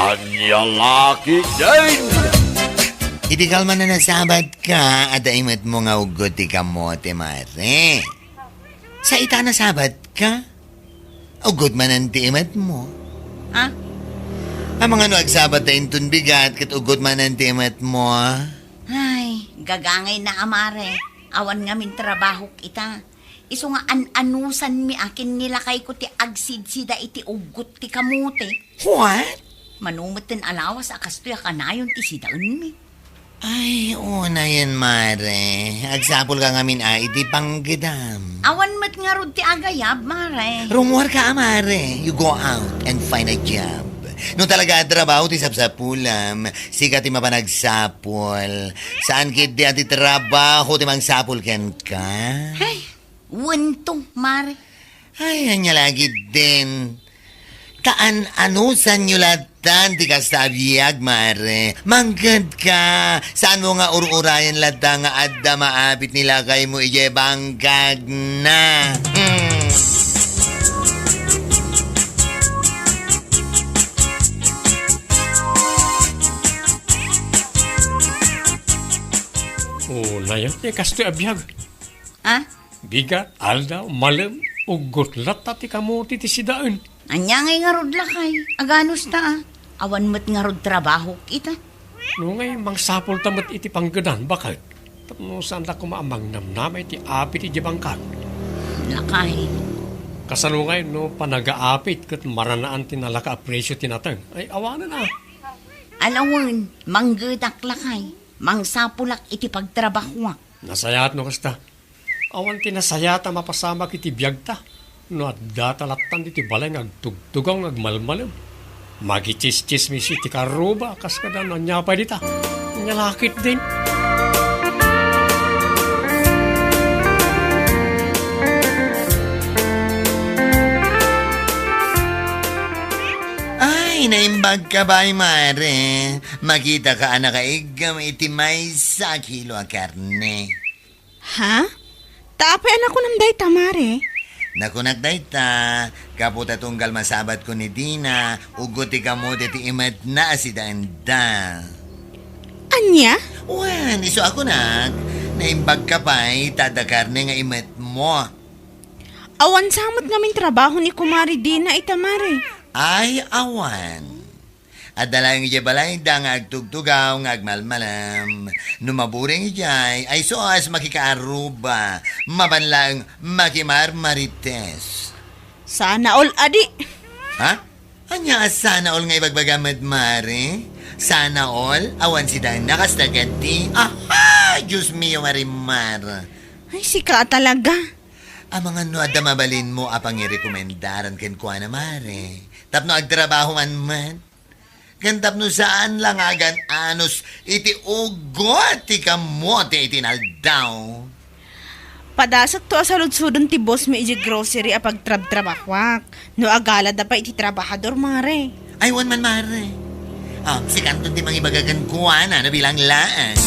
Ania La Ketdin. Iti kalman na nasabat ka at aimat mo nga ugot ti kamote, mare. Sa ita nasabat ka, ugot man ang tiimat mo. Ha? Ang mga nagsabat na intun bigat kat ugot man ang tiimat mo. Ay, gagangay na amare. Awan nga min trabaho kita. Iso nga anusan mi akin nilakay ko ti agsidsida iti ugot ti kamote. What? Manumot tin alawas akas to kanayon ti sidaan mi. Ay, na yan, mare. Agsapol ka ngamin iti panggidam. Awan mat nga rod ti agayab, mare. Rumor ka, mare. You go out and find a job. No talaga trabaho ti sapsapulam, sikat ti mapanagsapol. Saan kit di ati trabaho ti mangsapol ken ka? Ay, wento, mare. Ay, anya lagi din. Taan anusan nyo latan ti kastabiyag, mare. Manggad ka. Saan mo nga ururayan lata nga adda maabit nila kay mo ije bangkag na. Na yan, kastoy abiyag. Ha? Bigat, aldaw, malam, ugot lata ti kamote ti sidaan. Anya ngay nga rod lakay. Aganos ta Awan mat nga rod trabaho kita. No ngay, mangsapol tamat iti panggadan, bakit? Tapno saan ta kumaamang namnamay ti apit iti bangkag. Lakay. Kasano ngay, no, panaga-apit kat maranaan tinalaka-apresyo tinatang. Ay, awanan na. Alawin, manggedak lakay. Mangsapulak iti pagtrabaho. Nasayat no kasta. Awan tinasayata mapasama kiti biyag ta. No at datalatan iti balay ngagtugtugaw ngagmalmalam. Magichis-chismis iti karuba kas kada nanyapay dita. Nyalakit din. Naimbag ka ba, mare? Makita ka na kaigam iti may sa kilo a karne. Ha? Taapay anak ko ng dayta, mare. Nakunak dayta, kaputa tunggal masabat ko ni Dina, ugot ti kamote ti imat na si Danda. Anya? Wan, iso ako naimbag ka pa'y tada karne nga imat mo. Awan samot namin trabaho ni Kumare Dina ita, mare. Ay, awan. At dalang ija balay da nga agtugtugaw nga agmalmalam. Numaburing ijay ay soas makikaaruba. Mabanlang makimarmarites. Sana all, adi. Ha? Anya sana all nga ibagbagamad, mare? Sana all? Awan si Dan nakastagati. Aha! Diyos mio, marimar. Ay, sika talaga. Ang mga nuada mabalin mo apang i-rekomendaran ken kuha na, mare. Tapno agtrabaho man. Kantap no saan lang agan anos iti ugot ti kamote iti naldaw. Padasak to asaludsudon ti boss mi iji grocery a pagtrab-trabakwak. No agala da pa iti trabahador, mare. Ay, wan man, mare. Si kanton ti mangibagagan kuha na bilang laan.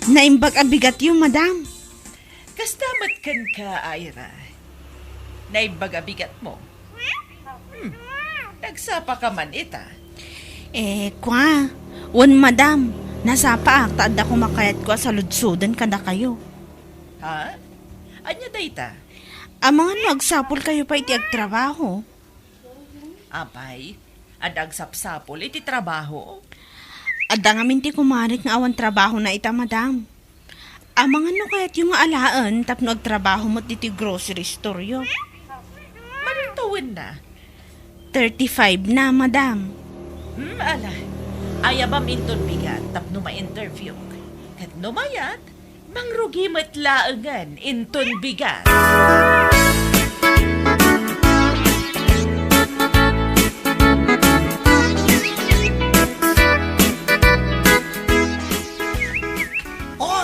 Naimbag abigat yung, madam. Kastamat kan ka, Ira. Naimbag abigat mo. Nagsapa ka man ita. Kwa. Wan, madam. Nasapa akta da kumakayat ko sa ludsudan kada kayo. Ha? Anya dayta? Ang mga nagsapol kayo pa iti agtrabaho. Apay, adag sapsapol iti trabaho. Adda nga minti kumarik nga awan trabaho na ita, madam. Amangan no kaya't yung alaan tapno agtrabaho mo diti grocery store yo. Manitawin na. 35 na, madam. Ala. Ayabam inton bigat tapno ma-interview. Kat numayat, mangrugi matlaangan inton bigat.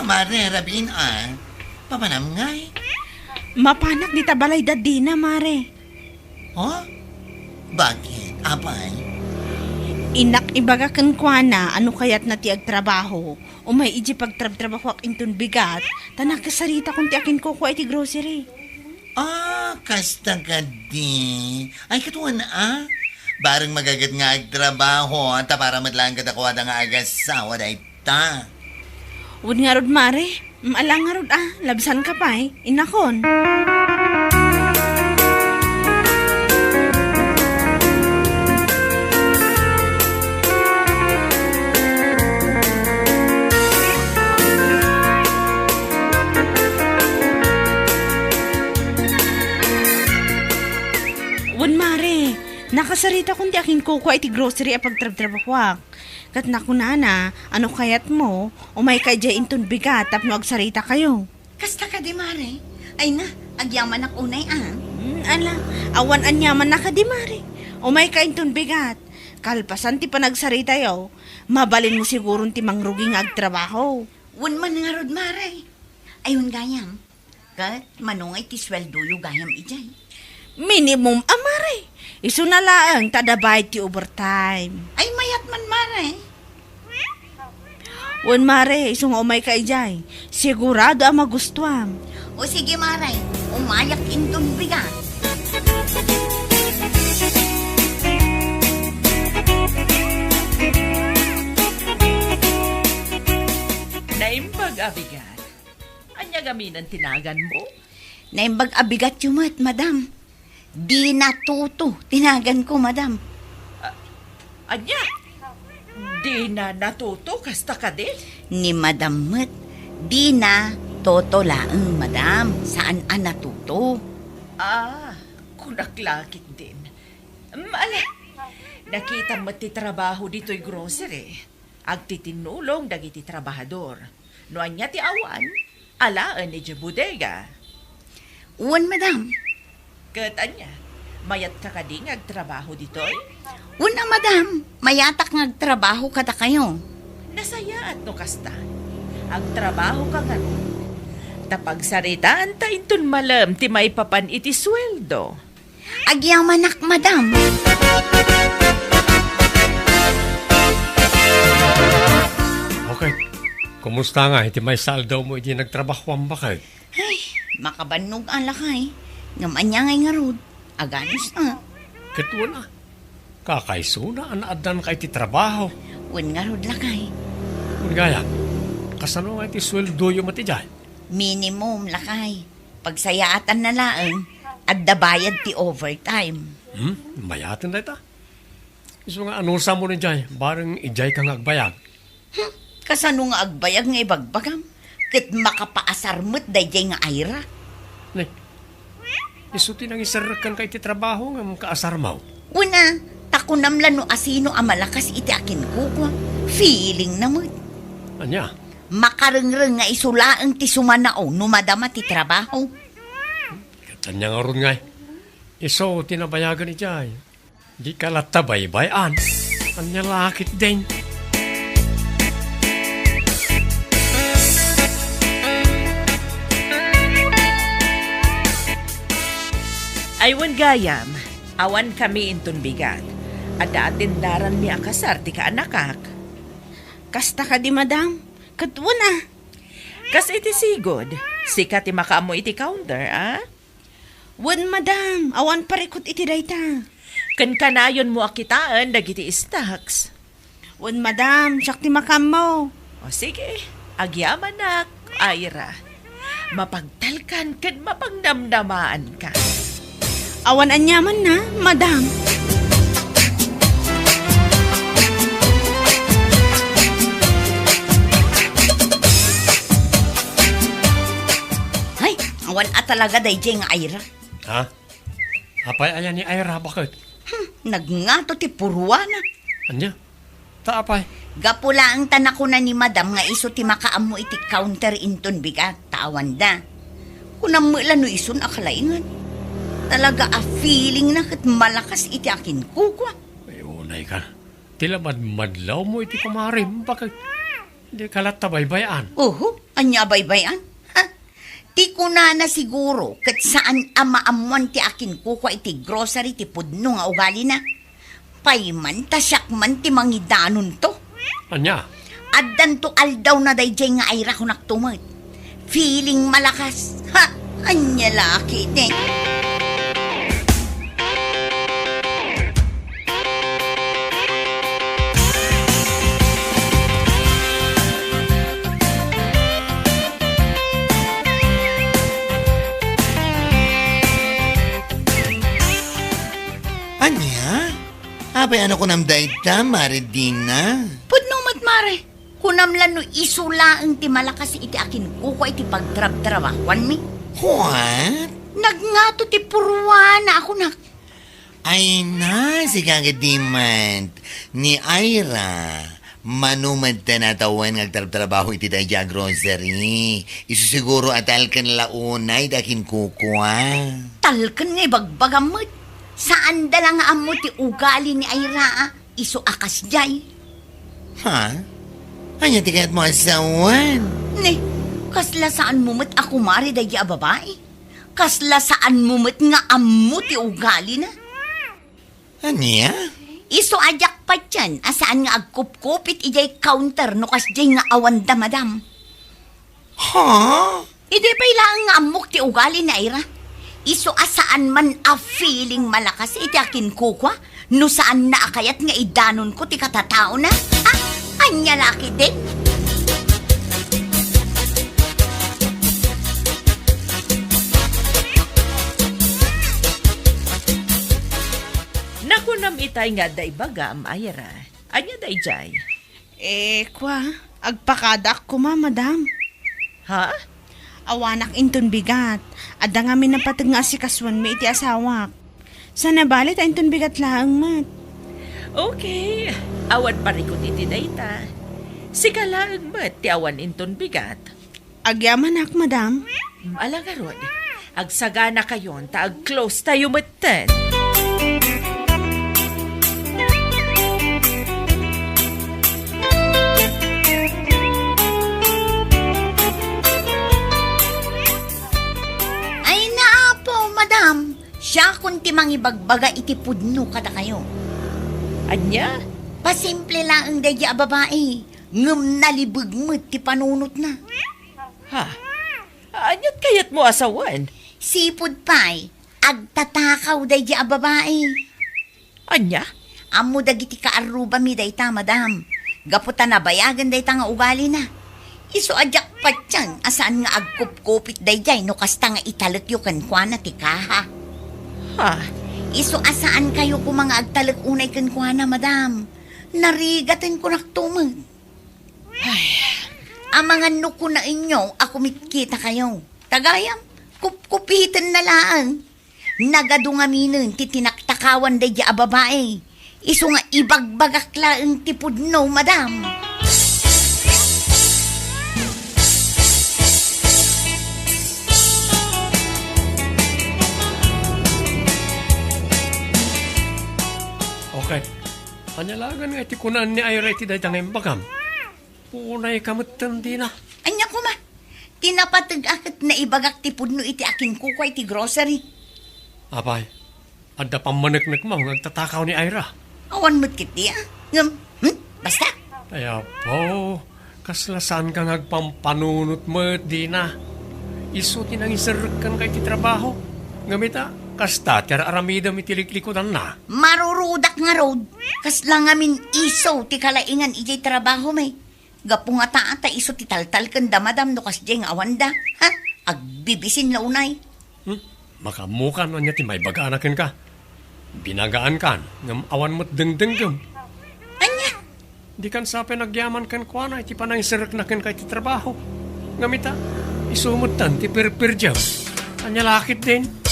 Mare, rabin pamanam ngay. Mapanak di tabalay dadina, mare. Oh? Bakit? Apay? Inak ibaga kan kwa na ano kayat na ti agtrabaho. Umay iji pagtrabaho ak inton bigat, tanakasarita kung ti akin kukuha iti grocery. Kasta ka di. Ay, katuwa na Barang magagat nga agtrabaho, ta para madlang katakuha nga agasawa da ita. Wud nga rod, Mare. Maalang nga rod, labsan ka pa inakon. Nakasarita kung di aking kukuha iti grocery a pagtrabahuak. Kat nakunana, ano kayat mo, umay kay jay inton bigat tapno agsarita kayo. Kasta ka di, Mare. Ay na, agyaman ak unay Ala, awan anyaman na ka di, Mare. Umay kay inton bigat. Kalpasan ti panagsarita yaw, mabalin mo siguro ti mangrugi nga agtrabaho. Wan man nga rod, Mare. Ayun gayam. Kat manungay ti sweldo yu gayam ijay. Minimum, Mare. Isu na laang tadabay ti overtime. Ay mayat man, Mare. Wan, Mare, isu nga umay ka ijay. Sigurado ang magustuhan. O sige, Mare. Umayak inton bigat. Naimbag abigat. Anya gaminan tinagan mo? Naimbag abigat yumat, madam. Di natuto, tinagan ko, madam. Anya? Di na natuto, kasta ka din? Ni madam mat, di na toto laang, madam. Saan natuto? Kunaklakit din. Mala, nakita mo ti trabaho dito'y grocery. Agtitinulong dagiti trabahador. No anya ti awan, alaan ni bodega. Uwan, madam. Anya, mayat ka kading agtrabaho dito'y? Una, madam. Mayatak ngagtrabaho kada kayo. Nasaya at no kasta. Agtrabaho ka nga ron. Tapagsaritaan ta inton malam ti may papan iti sweldo. Agyamanak, madam. Okay. Kumusta nga? Iti may saldaw mo iti nagtrabaho ang bakit? Ay, makabanog ang lakay. Ngaman niya ngay nga rod. Aganis na. Katuwa na. Kakaiso na anaadan ka iti trabaho. Wan nga rod lakay. Gaya, kasano nga iti sweldo yung matijay? Minimum lakay. Pagsayaatan na laang at dabayad ti overtime. Mayatan na ita. Iso nga anusa mo ni Jay, bareng ijay kang agbayag. Kasano nga agbayag nga ibagbagam? Kat makapaasarmot dayjay nga ayra. Isuti nang isarakan ka iti trabaho nga kaasarmaw. Una, takunamlan no asino ang malakas iti akin kukwa. Feeling naman. Anya? Makarengreng nga isulaang ti sumanao no madama ti trabaho. Katanya nga ron nga. Iso tinabayagan ni Jay. Di ka latabay-bayan. Anya lakit din. Aywan gayam, awan kami intun bigat. At daatindaran mi akasar ti kaanakak. Kasta ka di, madam. Katuwa na. Kas iti sigod, sika ti makaamo iti counter, Wan, madam. Awan parikot iti dayta. Kan kanayon mo akitaan dagiti stocks. Wan, madam. Siyak ti makam mo. O sige, agyaman nak, Ayra. Mapagtalkan kan mapangnamnamaan ka. Awan anyaman na, madam. Ay, awan at talaga dayjay nga ayra. Ha? Apay ayan ni Ira, bakit? Nagngato ti purwana. Anya? Taapay. Gapula ang tanako na ni madam nga iso ti makaamo iti counter inton bigat. Tawan da. Kunam mo ilan no isun akalaingan. Talaga a feeling na kat malakas iti akin kukwa. Ay, unay ka. Tila madlaw mo iti kumare. Bakit? Hindi ka latabaybayan. Anya baybayan? Ti kuna na siguro kat saan amaamuan ti akin kukwa iti grocery ti Puno nga ugali na. Payman tasyak man ti mangidanon to. Anya? Addan to aldaw na dayjay nga ayra ko naktumot. Feeling malakas. Ha! Anya La Ketdin. Anya? Abay, ano ko namday ta, Maridina? Pudno matmare. Kunamlan no isula ang ti malakas iti akin kuko iti pagtrab-trabawan mi. What? Nagngato ti purwana ako nak. Ay na, si kagadiman. Ni Ira, manumad ta natawan ngagtrabaho iti dayja grocery. Isu siguro atal kan launay dakin kukwa. Talken nga bagbagamot. Saan dalang amo ti ugali ni Ira iso akas jay. Ha? Anya tikat mo asawan? Ne, kasla saan mumot ako mari dayja babae? Kasla saan mumot nga amo ti ugali na? Anya? Iso ajak pa dyan, asaan nga agkup-kupit ijay counter no kasjay nga awan da madam. Ha? Ide pa ilang nga amok ti ugali na Ira. Iso asaan man a feeling malakas iti akin kukwa, no saan na akayat nga idanon ko ti katatao na? Ha? Anya La Ketdin? Nakunam itay nga day baga am Ira. Anya day jay. Kwa, agpakadak ko madam. Ha? Awanak inton bigat. Adda nga minapatag nga asikaswan mi iti asawak. Sana balit inton bigat laang mat. Okay. Awan parikot iti dayta. Sikalaang mat ti awan inton bigat. Agyaman ak, madam. Alangarod. Agsagana kayon ta ag-close tayo matan. Ay naapo, madam. Siya kunti mangibagbaga iti pudno kada kayo. Anya? Pasimple lang ang dayja babae. Ngam nalibag mo ti panunot na. Ha? Anyat kayat mo asawan? Sipod pa'y, agtatakaw dayja babae. Anya? Amo dagiti kaaruba mi dayta, madam. Gaputan na bayagan dayta nga ugali na. Iso ajak pa dyan, asaan nga agkup-kupit dayjay no kasta nga italak yu kankwana ti kaha. Ha? Iso asaan kayo kung mga agtalak unay kankwana, madam. Narigatan ko naktumag. Ay, ang mga nuko na inyo, ako mikita kayo. Tagayam, kupitan na lang. Nagadungaminan, titinaktakawan dayja a babae. Iso nga ibagbagak laang tipod no, madam. Okay. Panyalagan nga iti kunan ni Ira iti dayta nga imbagam. Punay kamutan di na. Anya ko ma, tinapatag akit na ibagak tipod no iti akin kukway ti grocery. Abay, adda pamanagnak mo ngagtatakaw ni Ira. Awan mo't kiti basta. Kaya po, kaslasan kang agpampanunot mo di na. Iso tinang isarkan kay ti trabaho. Ngamita, kasta tira aramida mitiliklikod na. Marurudak nga road, kas lang amin iso ti kalaingan ijay trabaho may. Gapo nga taata iso ti taltal kan damadam no kas jeng awanda. Ha? Agbibisin la unay. Makamukan mo niya ti may baganakin ka. Binagaan kan, ngam awan mo't dengdenggam. Anya? Di kan sape nagyaman kan kwa na, iti panang isirak na kan kay ti trabaho. Ngamita, isumutan ti pirpirjam. Anya La Ketdin.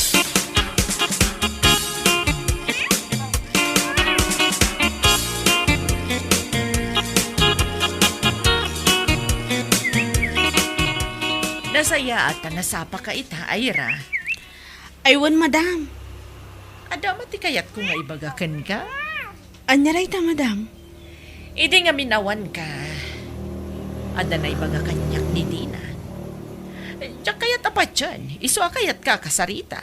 Nasaya at nasapa ka ita, Ira. Aywan, madam. Adama ti kayat ko nga ibagakan ka. Anya rayta, madam. Idi nga minawan ka. Ada na ibagakan niyak ni Dina. Diyak kayat apat dyan. Iso kayat ka kasarita.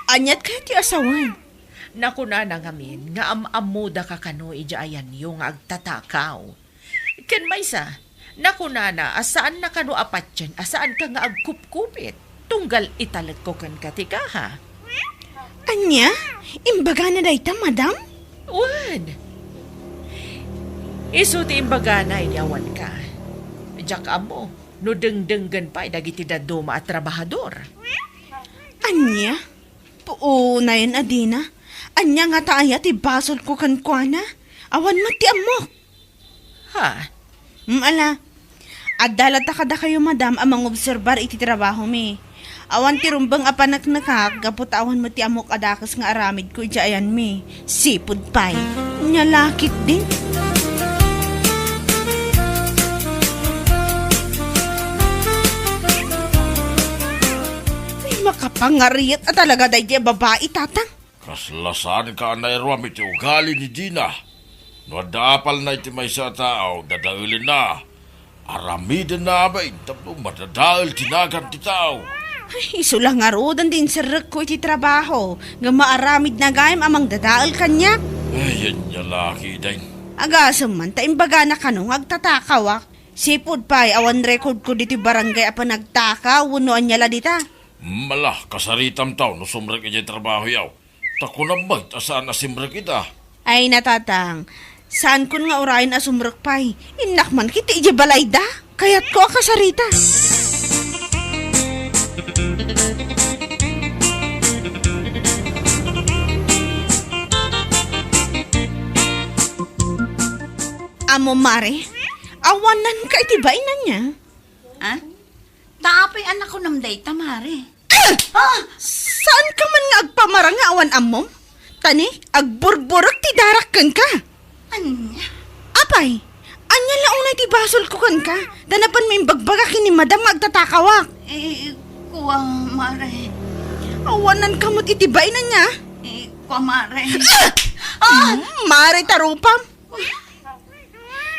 Anyat kaya ti asawan. Nakuna na ngamin nga amamuda ka kano ija ayan yung agtatakaw. Ken maysa, nakunana, asaan na kano apat dyan, asaan ka nga agkup-kupit. Tunggal italat ko kan katika ha. Anya? Imbaga na dayta, madam? Wan. Isu ti imbaganay ni awan ka. Diyak amo, no dengdenggan pa dagiti daduma at trabahador. Anya? Puunayan, Adina. Anya nga taaya ti basol ko kankwana. Awan mo ti amok. Ha? Ala, adalata kada kayo, madam, amang obserbar iti trabaho mi. Awan ti rumbang apanak nakak, gapot awan mo ti amok adakas nga aramid ko ayan mi. Sipod pay. Nya lakit din. Ay, makapangariyat at talaga dahi babae, tatang. Kaslasan ka na irwam iti ugali ni Dina. No dapal na iti may sa tao, dadaulin na. Aramidin na ba, tapos madadaul tinagan ti tao. Ay, isulang nga rodan din sa ko iti trabaho. Nga maaramid na gayam amang dadaal kanya. Ay, yan niya laki din. Agasam man, taimbaga na kanong agtatakawak. Sipod pa'y awan record ko dito barangay apa nagtaka, unuan niya la dita. Mala, kasaritam tao, no sumrek iti trabaho yaw. Tako na ba, asaan na simrek kita? Ay natatang, saan kun nga urayan asumrek pa'y? Inak man kiti iji balay da, kaya't ko akasarita. Amo mare, awanan ka itibay na niya. Ha? Taapay anak ko namday, tamare. Saan ka man nga agpamarang nga awan amom? Tani, agburburok ti darak kan ka. Anya? Apay, anya launay ti basol ko kan ka. Danapan mo yung bagbaga kini madam nga agtatakawak. Kuwa, mare. Awanan ka mo't itibay na niya. Kuwa, mare. Mare tarupam.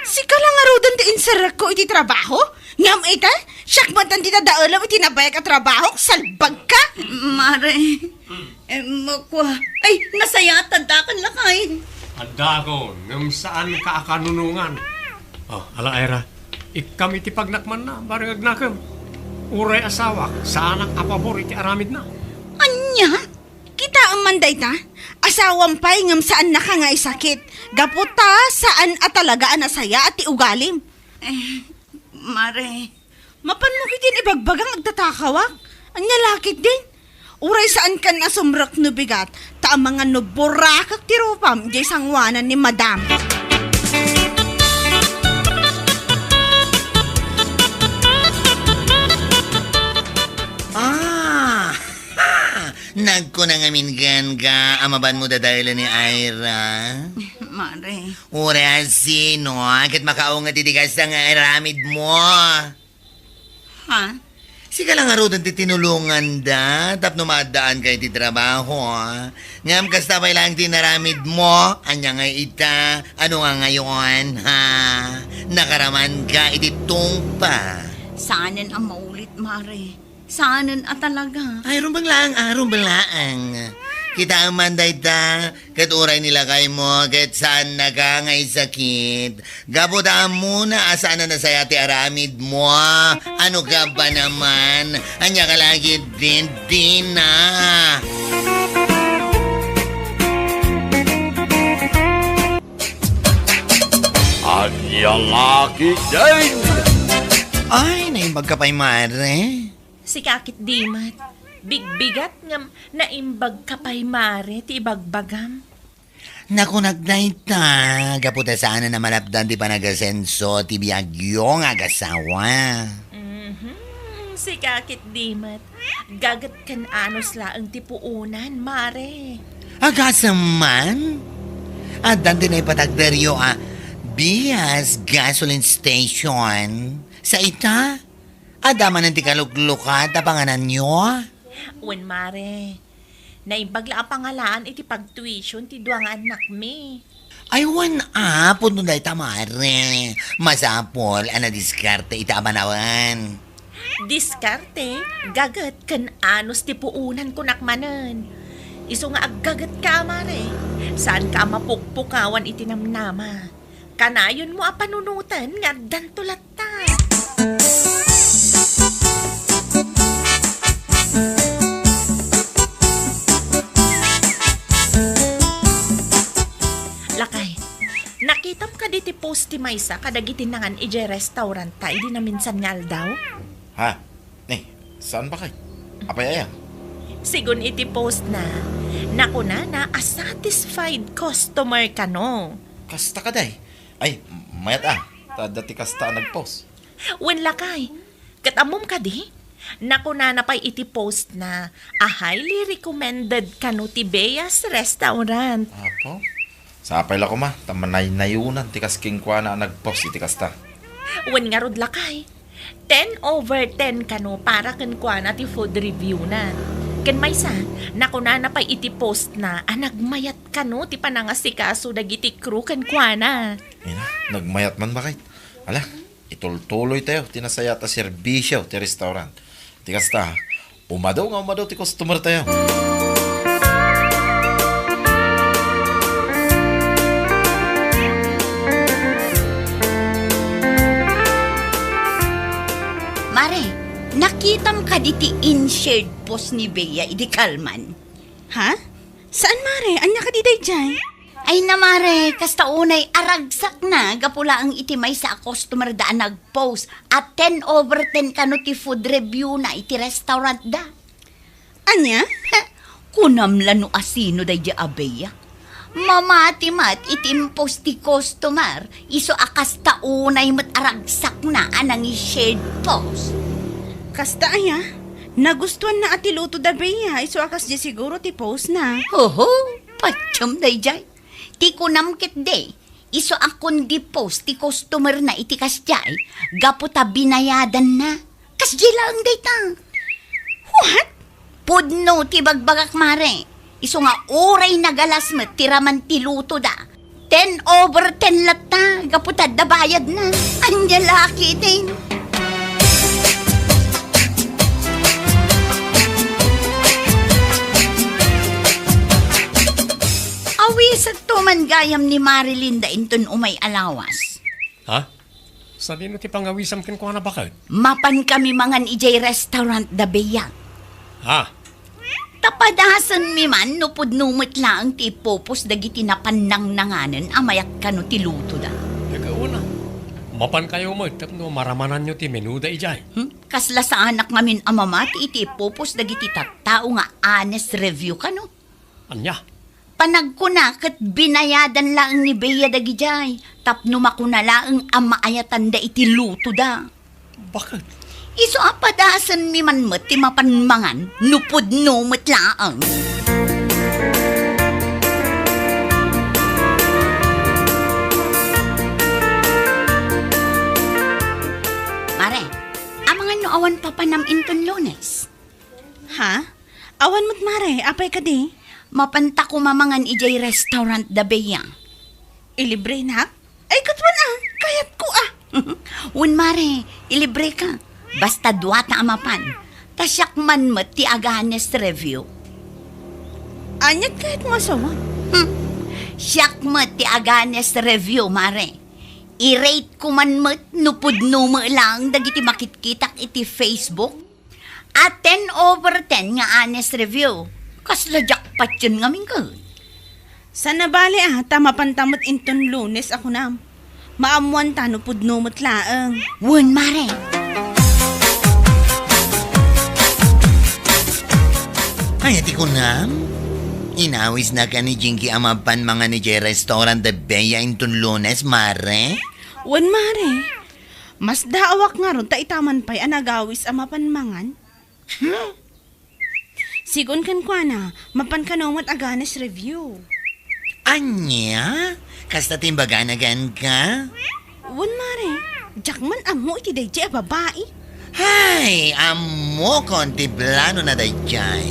Si ka lang arudan ti insarak ko iti trabaho? Ngam ita, siyak man tan ti nadaalam iti nabaya ka trabaho, salbag ka. Mare. Kuwa. Ay, nasayatan takan lakain. Anda ko, ngam saan ka akanunungan. Oh, ala Ira, ikam iti pagnakman na, barang agnakam. Uray asawa, saan ang apabor iti aramid na. Anya? Kita ang manday ta? Asawang pay ngam saan na ka nga isakit. Gaputa saan at talagaan asaya at iugalim. Mare. Mapan mo kitin ibagbagang agtatakawak. Anya lakit din. Uray saan ka na sumrak no bigat. Ta ang mga nuburakak tirupam jay sangwanan ni madam. Nagkunangamingan ka, amaban mo dadahilan ni Ira. Mare. Ura sino, akit makaungat itigas na nga aramid mo. Ha? Sika lang arudan ti tinulungan da, tapno maadaan kay ti trabaho. Ngam kasta pa lang tinaramid mo, anya nga ita, ano nga ngayon, ha? Nakaraman ka iti tungpa. Saanan ang maulit, mare. Saanan at talaga. Ay, rumbang laang. Kita ang manday ta, kat uray nila kay mo, kat saan na ka ngay sakit. Gabutaan muna, asaan na nasaya ti aramid mo. Ano ka ba naman? Anya ka lagi din na. Ania La Ketdin. Ay, naimbag ka pa'y mare. Si kakit dimat, bigbigat ngam naimbag ka pa'y mare, ti ibagbagam. Naku, nagday ta. Gaputa sana na malapdan di pa nagasenso, ti biyagyong agasawa. Si kakit dimat, gagat kan anos laang ti puunan, mare. Agasaman? At dante na ipatagderyo, Bias Gasoline Station. Sa ita? Adaman ng tikaluklukat, panganan nyo? Wen mare, naimbagla ang pangalaan iti pag-tuition ti duang anak mi. Ay, puno na itamare. Masapol, diskarte itabanawan. Diskarte, gagat kan anos ti puunan ko nakmanan. Iso nga aggagat ka, mare. Saan ka mapukpukawan iti namnama? Kanayon mo panunutan nga dantulata. Lakay, nakitam ka diti post ti Maysa kadagiti nangan ije restaurant tayo di na minsan ngal daw? Ha? Saan ba kay? Apay ayang? Sigun iti post na, naku na a satisfied customer ka no. Kasta ka day. Ay, mayat Dati kasta nag-post. Wen lakay, katamom ka di? Naku na pa'y iti post na a highly recommended kano ti Bea's restaurant. Apo? Sapay la ko ma, tamanay nayunan, tikas king kwa na nag-post iti kasta. Wen nga rod lakay, 10/10 kano para kan kwa na ti food review na. Ken maysa, naku na pa'y iti post na nagmayat kano ti panangasikaso dagiti crew kan kwa na. Ina, nagmayat man ba kay? Ala, itultuloy tayo, tinasaya ta serbisyo ti restaurant. Ti kasta, umadaw ti customer tayo. Mare, nakitam ka diti in-shared post ni Bea, idi kalman. Ha? Saan, Mare? Anya ka di dayjay? Ay na mare, kasta unay aragsak na, gapula ang itimay sa customer daan nag-post at 10/10 kano ti food review na iti restaurant da. Anya? Kunamla no asino day di abeya. Mamati-mat itimpost ti customer, iso akasta unay mat aragsak na anang i-shared post. Kasta aya? Nagustuhan na ati luto da Bea. Iso akas di siguro ti post na. Hoho, patsyam day jay. Ti kunamkit day, iso akon di post ti customer na iti kasjay, gaputa binayadan na. Kasjay lang day ta. What? Pudno ti bagbagak mare. Iso nga oray nagalas met tiraman ti luto da. 10/10 lata, gaputa da bayad na. Anya laki din. Awisag tuman gayam ni Marilinda inton umay alawas. Ha? Sa dino ti pangawisam ken kuha na bakit? Mapan kami mangan ijay restaurant da Bea. Ha? Tapadasan mi man no pudnumot lang ti popos dagiti napanang nanganan amayak kano ti luto da. Nagauna. Mapan kayo mo, tapno maramanan nyo ti menuda ijay. Kasla sa anak ngamin amamat iti popos dagiti tattao nga honest review kano. Anya? Panagkuna ket binayadan lang ni Bea dagijay. Tapno makuna lang amaayatan da iti luto da. Bakit? Iso apadasan mi man met ti mapanmangan nupod no met laang. Mare, amangan no awan papanam inton Lunes. Ha? Awan mo't Mare, apay ka di? Mapanta ko mamangan ijay restaurant da Bea. Ilibre na? Ay, katwan kayat ko Un Mare, ilibre ka. Basta duwata amapan. Tasyak man met ti aganes review. Anyat kahit mo asawan. Siyak met ti aganes review, Mare. I-rate ko man met nupudno mo lang dagiti makitkitak iti Facebook. At 10/10 nga honest review. Kasla jackpot yun nga mingkod. Sana bali tama pantamot inton Lunes ako na. Maamuan ta no pudno mo't laang. Wun, Mare. Ay, ati ko na. Inawis na ka ni Jinky amapan mga ni Jay Restaurant de Bea inton Lunes, Mare. Wan Mare, mas daawak nga ron ta itaman pa'y anagawis amapan mangan. Sigon kan kwa na, mapan ka nomot aganes review. Anya? Kasta timbaganagan ka? Wan Mare, jakman amo iti dayjay a babae. Hay, amo konti plano na dayjay.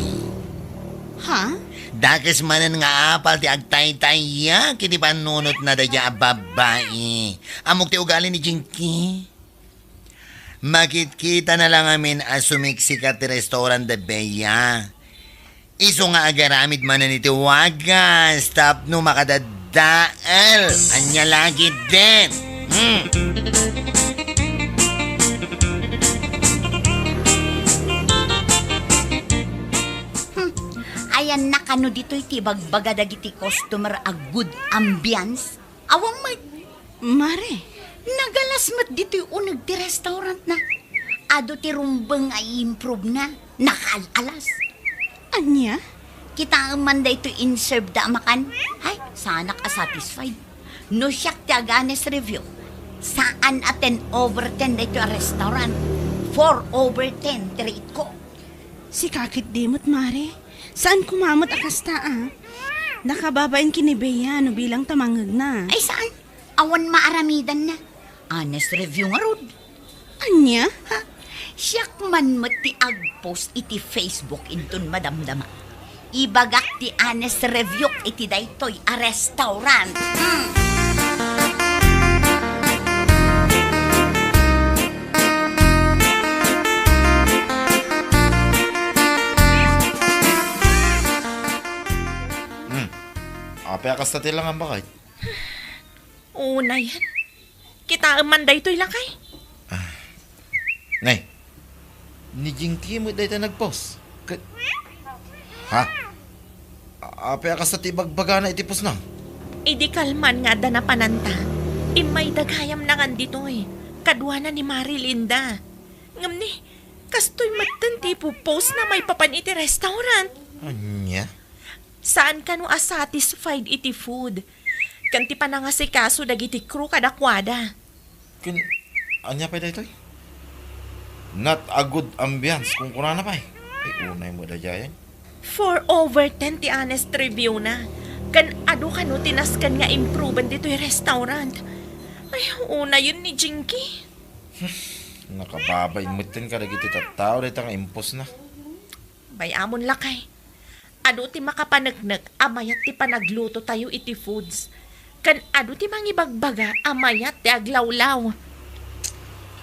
Ha? Dakas manan nga apal ti agtay-taya kiti panunot na dayjay a babae. Amok ti ugali ni Jinky. Makit-kita na lang amin sumiksikat ti restaurant de Bea. Iso nga agaramid man na nitiwagas, tapno makadadaal. Anya lagi din. Ayan na kano dito'y tibagbaga dagiti customer a good ambience. Awang Mare, nagalas mat dito'y unag ti restaurant na. Ado ti rumbang ay improve na. Nakalalas. anya? Kita ang manda ito in-serve da makan. Ay, sana ka satisfied. No siyak ti aganes review. Saan a 10/10 dito a restaurant? 4/10 ti rate ko. Si kakit dimot, Mare. Saan kumamot akasta, Nakababain kinibeya no bilang tamangag na. Ay, saan? Awan maaramidan na. Honest review nga rod. Anya? Ha? Siyak man ti agpost iti Facebook intun madamdama. Ibagak ti honest review iti daytoy a restaurant. Apay akas na tilang ang bakit. Una yan. Kita man daytoy lakay. Ngay, ni Jinky mo dahil nag-post. Ha? Apay akas na tibagbaga na itipos na. Idi kalman nga da na pananta. Imay daghayam na kan ditoy. Kadwa na ni Marilinda. Ngam ni, kastoy matan tipo post na may papan iti restaurant. Anya? Saan ka no satisfied iti food? Kanti pa na nga si kaso dagiti crew kadakwada. Anya pa dahil not a good ambience kung kuna na pa eh. Ay, unay mo da dyan. 4/10 ti honest review na. Kan ado ka no tinaskan nga improvean dito yung restaurant. Ay, una yun ni Jinky. Nakababay mo tin ka dagiti tattao dahil nga impos na. Bayamon lakay. Ado ti makapanagnak, amayat ti panagluto tayo iti foods. Kan ado ti mangibagbaga, amayat ti aglawlaw.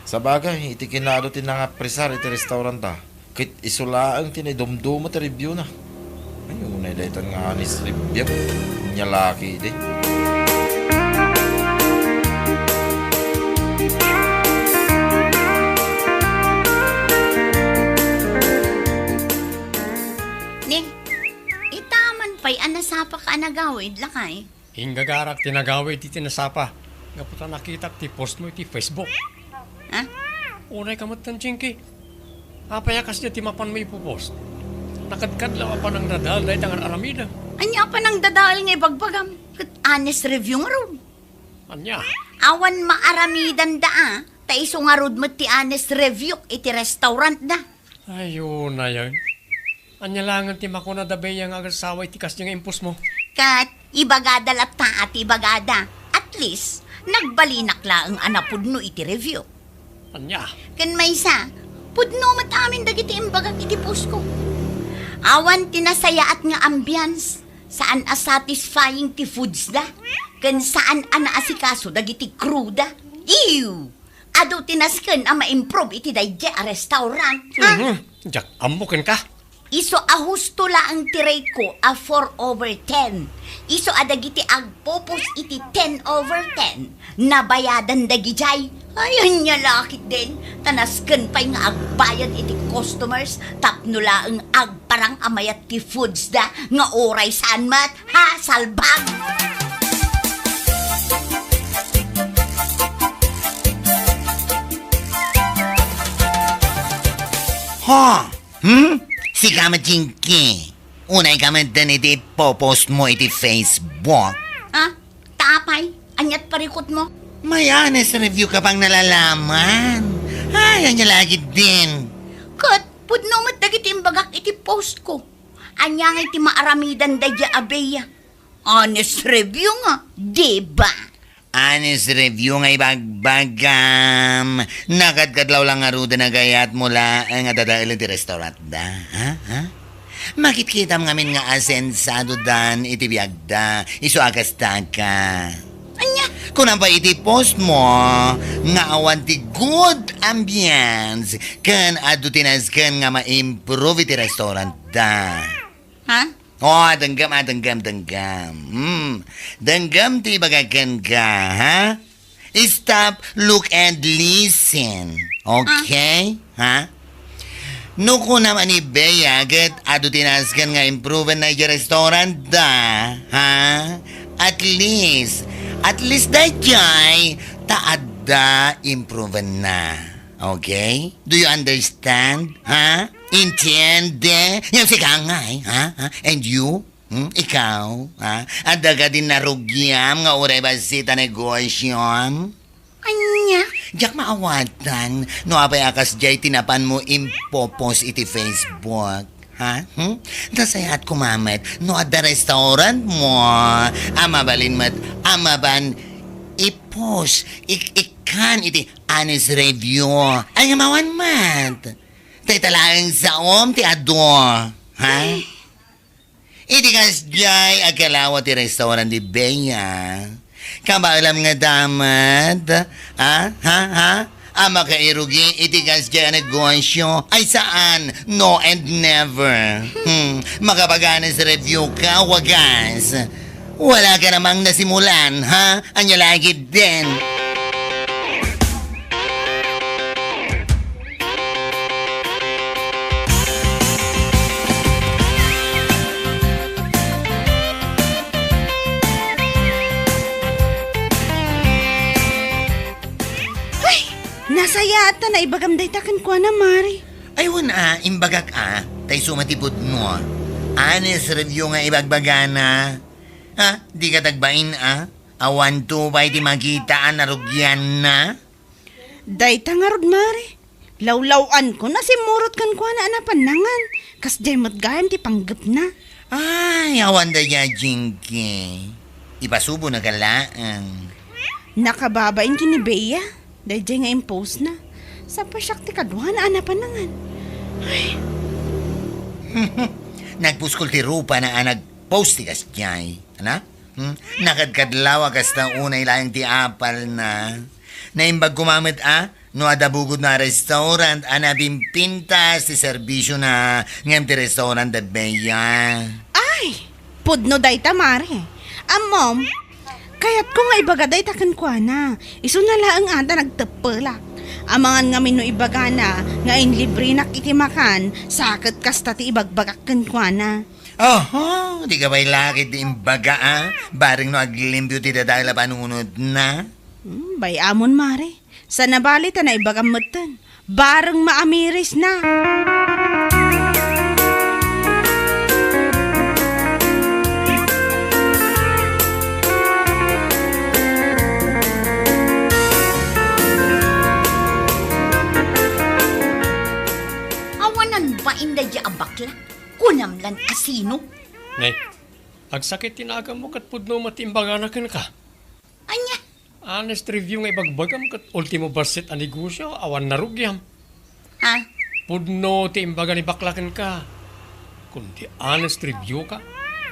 Sa bagay, iti kinado ti nga presar iti restaurant ta. Kit isulaang tinidumdumo ti review na. Ay, unay dahil nga anis review. Nyalaki di. Ning, itaman pa'y anasapa ka nagawid lakay. Hinggagarak tinagawid iti nasapa. Nga puta nakita ti post mo iti Facebook. Ha? Unay kamot ng Jinky. Apay akas niya ti mapan mo ipopost. Nakadkadlaw pa ng radal dahil tangan aramida. Anya pa nang dadaal nga ibagbagam. Kat honest review nga rod. Anya? Awan maaramidan da taiso nga rod mo ti honest review iti restaurant da. Ayun na yan. Anya langan ti makuna dabay ang agasawa iti kas niya nga impos mo. Kat ibagada lata at ibagada. At least, nagbalinak la ang anapudno iti review. Anya? Kan may isa, pudno mat amin dagiti imbagak iti post ko. Awan tinasayaat nga ambience. Saan satisfying ti foods da? Kan saan asikaso dagiti crew da? Ew! Ado tinasken a ma-improve iti dayjay a restaurant. Ha? Jak, amukin ka. Iso a husto la ang tiray ko a 4/10. Iso a dagiti agpopos iti 10/10. Nabayadan dagijay. Ayun niya lakit din. Tanasken pa'y nga agbayad iti customers. Tapno la ang agparang amayat ti foods da. Nga oray saan mat. Ha? Salbag! Ha? Si kamat Jinky. Unay kamat dan iti popost mo iti Facebook. Ha? Tapay? Anyat parikot mo? May honest review ka pang nalalaman. Ay, anya lagi din. Kat, pudno mat dagiti imbagak iti post ko. Anya nga iti maaramidan dayja abeya. Honest review nga, diba? Honest review nga ibagbagam. Nakadkadlaw lang nga ruda na gayat mula ang adadail iti restaurant da. Ha? Makitkitam ngamin nga asensado dan iti biyagda. Iso agasta ka. Anya? Kung ba iti post mo, nga awan ti good ambience, kan adu tinaskan nga ma-improve iti restaurant da. Ha? Oh, danggam. Danggam ti bagagan ka, ha? Stop, look, and listen. Okay? Ha? No ko naman ni Bea, gat ado tinaskan nga improven na yung restaurant da, ha? At least dayjay, taada improven na. Okay? Do you understand? Ha? Entiende? Yung si Kangay, ha? And you? Ikaw? Ha? Ada ka din narugyam nga uray basita negosyon? Anya? Diyak maawatan, no apay akas jay tinapan mo impopos iti Facebook. Ha? Dasayat kumamet, no ada restaurant mo, amabalin amaban, ipos, ikan iti honest review. Ay mawan mat. Tay talagang saom ti ado. Ha? Iti kas jay agalawa ti restaurant di Bea. Kabaalam nga damat. Ha? Ama kairugi iti kas jay negosyo. Ay saan? No and never. Makapaganas review ka, wagas. Wala ka namang nasimulan, ha? Anya lagi din. Nasaya ata na ibagam day takan ko na, Mari. Ay wala, imbagak tay sumatipod mo. Honest review nga ibagbagana. Ha? Di ka tagbain Awan to ba iti magitaan narugyan na? Day tangarod, Mari. Lawlawan ko na simurot kan ko na panangan. Kas jay matgayam ti panggap na. Ay, awan da ya, Jinky. Ipasubo na galaan. Nakababain kini Bea. Day jay nga impose na. Sa pasyak ti kaduhan na panangan. Ay. Nagpuskol ti rupa na nagpost ti kas jay. Ana? Nakadkadlawa kas ta unay layang ti apal na. Naimbag kumamit no adabugod na restaurant bimpintas ti serbisyo na ngem ti restaurant da Bea. Ay! Pudno day tamare. Mom, kaya't ko nga ibagaday takan kwa na. Iso na laang ata nagtepelak. Amangan nga mino ibaga na, nga in libre nakitimakan, sakit kasta ti ibagbagakan kwa na. Oho, di ka ba'y lakit di imbaga Baring no aglimbyo ti dadala panunod na? Bay amon mare, sa nabalita na ibagamutan, bareng maamiris na. Inda di abakla, kunamlan kasino. Nay, agsakit tinagam mo kat pudno matimbaganan ka. Anya? Honest review nga ibagbagam kat ultimo basit ang negosyo, awan narugyam. Ha? Pudno ti imbaga ni baklakan ka. Kung di honest review ka,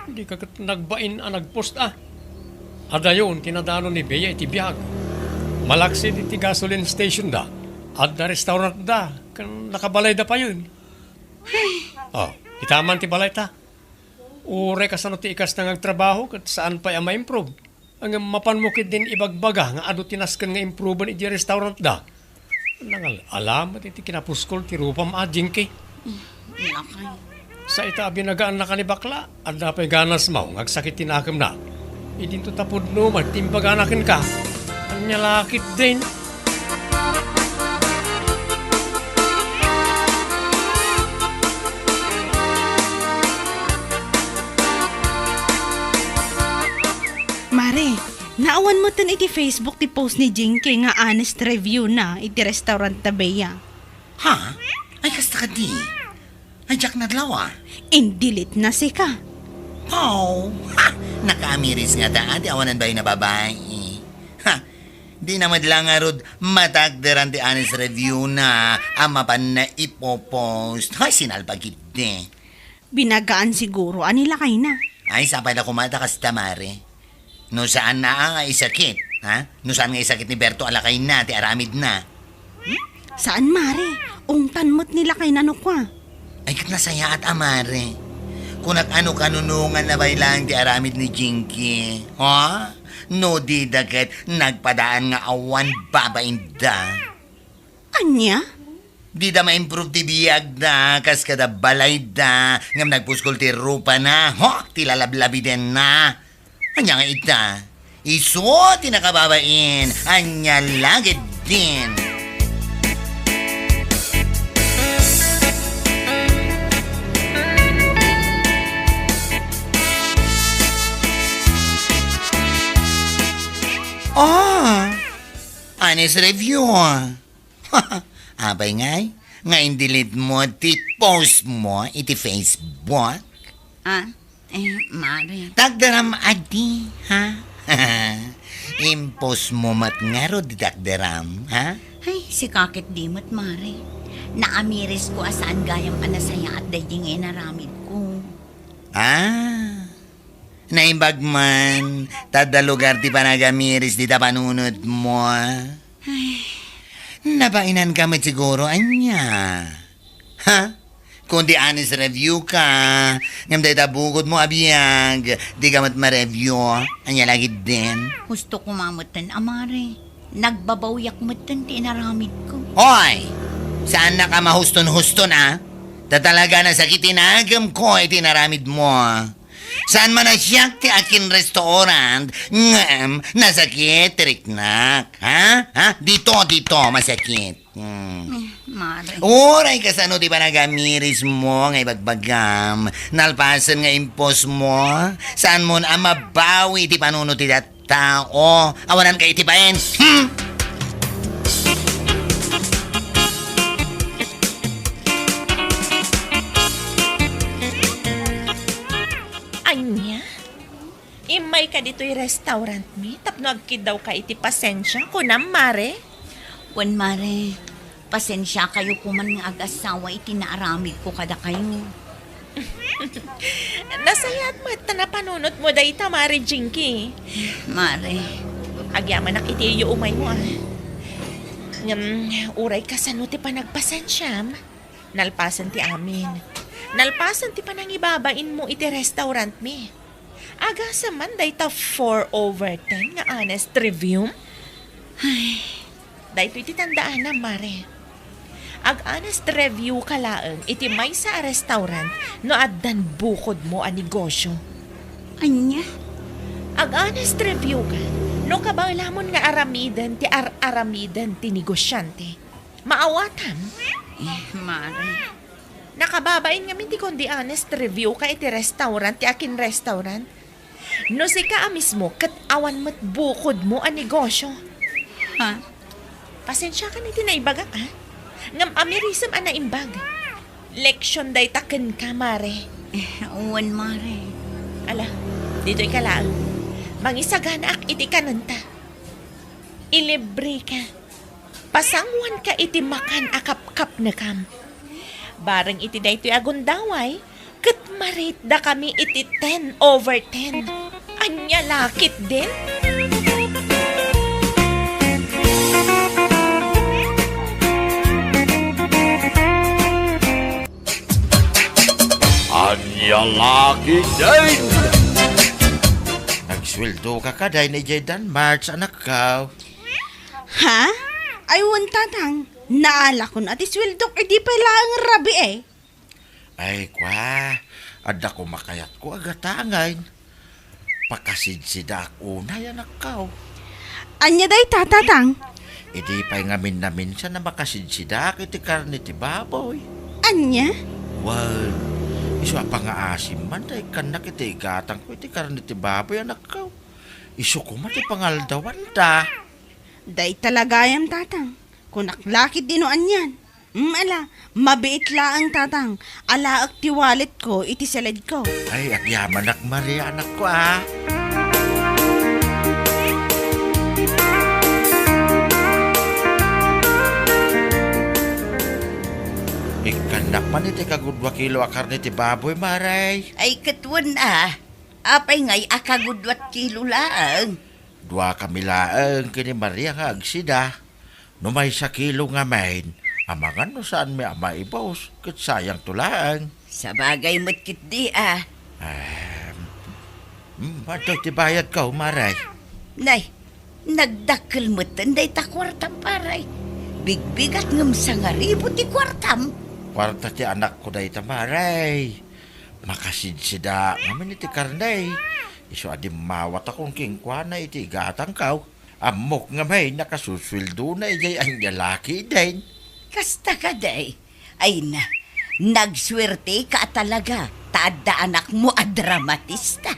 hindi ka kat nagbain nagpost Adayon, tinadano ni Bea iti biyag. Malaksid iti gasoline station da, at da restaurant da, kan nakabalay da pa yun. Itaman ti balay ta. Ure kasano ti ikas na ngagtrabaho kat saan pa yung ma-improve. Ang mapanmukid din ibagbaga nga ado tinaskan nga improvean iti restaurant da. Nangal alamat iti kinapuskol ti rupam Jinky. Lakay. Sa ita binagaan na kanibakla, at napay ganas mo, ngagsakit tinakam na. Idinto tapod no, magtimbaganakin ka. Ang nyalakit din. Mare, naawan mo tan iti Facebook ti post ni Jinky nga honest review na iti restaurant ta Bea. Ha? Ay kasta ka di. Ay jak nadlawa. Indilit na si ka. Oh, nakamiris nga da, di awanan ba yung nababae? Di na madlang arod matagderan ti honest review na amapan na ipopost. Ay, sinalpagit di. Binagaan siguro, anila kay na. Ay, sapay na kumata kas tamare. No saan na nga isakit, ha? No saan nga isakit ni Berto alakay na, ti aramid na. Saan, Mare? Ungtan mo't nila kay nanok kwa. Ay, kat nasaya at amare. kunak ano kanunungan na bailang ti aramid ni Jinky. Ha? No di dagat nagpadaan nga awan babainda. Anya? Di da ma-improve ti biyag da, kas kada balay da, ngam nagpuskol ti rupa na, ho, ti lalablabi din na. Anya nga ita, iso ti nakababain, anya lagid din. Honest review. Abay ngay, ngayon delete mo ti post mo iti Facebook. Mare. Tagdaram adi, ha? Impos mo mat nga ro di tagdaram, ha? Ay, si kakit dimot, Mare. Naamiris ko asaan gayam anasaya at daying naramid ko. Naimbag man, tada lugar ti panagamiris di tapanunod mo. Nabainan ka siguro, anya. Ha? Kung di honest review ka, ngam dahi tabukod mo abiyag, di ka mat ma-review, anya lagi din. Gusto ko mamutan, Amare. Nagbabawyak mutan ti naramid ko. Hoy! Saan na ka mahuston-huston, ha? Tatalaga na sakitin agam ko iti naramid mo. Saan man nasyak ti akin restaurant, ngam, nasakit, triknak, ha? Dito, masakit. Mare. Uray ka sa ano di ba nagamiris mo, nga ibagbagam, nalpasan nga impos mo, saan mo na mabawi ti panuno ti tao, awanan ka itibain, Anya? Imay ka dito'y restaurant mi, tapno agkid daw ka iti pasensya, kunam, Mare. Wan, Mare. Pasensya kayo kuman nga ag-asawa iti naaramid ko kada kayo. Nasayat mo at napanunot mo dahi ta, Mare Jinky. Mare. Agyaman nak iti iyo umay mo, uray ka sa no ti panagpasensyam. Nalpasan ti amin. Nalpasan ti panangibabain mo iti restaurant mi. Aga sa man dahi ta 4/10 nga honest review. Ay, Dahi iti tandaan na, Mare. Ag honest review ka laeng iti may sa restaurant no addan bukod mo a negosyo. anya? Ag honest review ka no kabailamon nga aramidan ti aramidan ti negosyante. Maawatam. Mare. Nakababain nga minti kundi honest review ka iti restaurant ti akin restaurant. No si ka mismo kat awan mo't bukod mo a negosyo. Ha? Pasensya ka niti naibagak, ha? Ngam amirisam a naimbag. Leksyon day taken ka, Mare. Wan, Mare. Ala, dito'y ka lang. Mangisagana ak iti kananta. Ilibre ka. Pasangwan ka iti makan akap-kap na kam. Barang iti daytoy agundaway, kat marit da kami iti 10/10. Anya lakit din? Ania La Ketdin! Nagsweldo ka kaday ni Jaydan March, anak ka. Ha? Ay, tatang. Naala ko na ati swildok, di pala ang rabi eh. Ay, kwa. Ada ko makayat ko agatangay. Pakasidsidak unay, anak ka. Anya day tatatang. Idi pa'y ngamin na minsan na makasidsidak iti karne ti baboy. Anya? Wow. Isu apa nga asim man day kanak iti igatang ko iti karne ti baboy, anak ka. Isu ko mati pangaldawan da. Day talagayam tatang. Kunaklakit dino anyan. Ala, mabiit laang tatang. Ala ak ti wallet ko, iti salad ko. Ay, agyaman ak Maria, anak ko, ah. Ikanak man iti kagudwa kilo a karne ti baboy, Maray. Ay, katwan Apay ngay akagudwat kilo laang. 2 kami laeng kini Maria nga agsida. No may 1 kilo nga main, amangan no saan may ama ibaws, kat sayang tulaang. Sa bagay mo't kit di Ato'y tibayad ka, Maray. Nay, nagdakkel mo tanday ta kwartam paray. Bigbigat ngam sa nga ribo ti kwartam. Kwarta ti anak ko day Maray. Makasidsida naman iti karnay. Iso adi mawat akong kingkwana iti gatang kaw. Amok nga may nakasuswildo na ijay ang lalaki din. Kasta ka day. Ay na, nagswerte ka talaga. Tada anak mo a dramatista.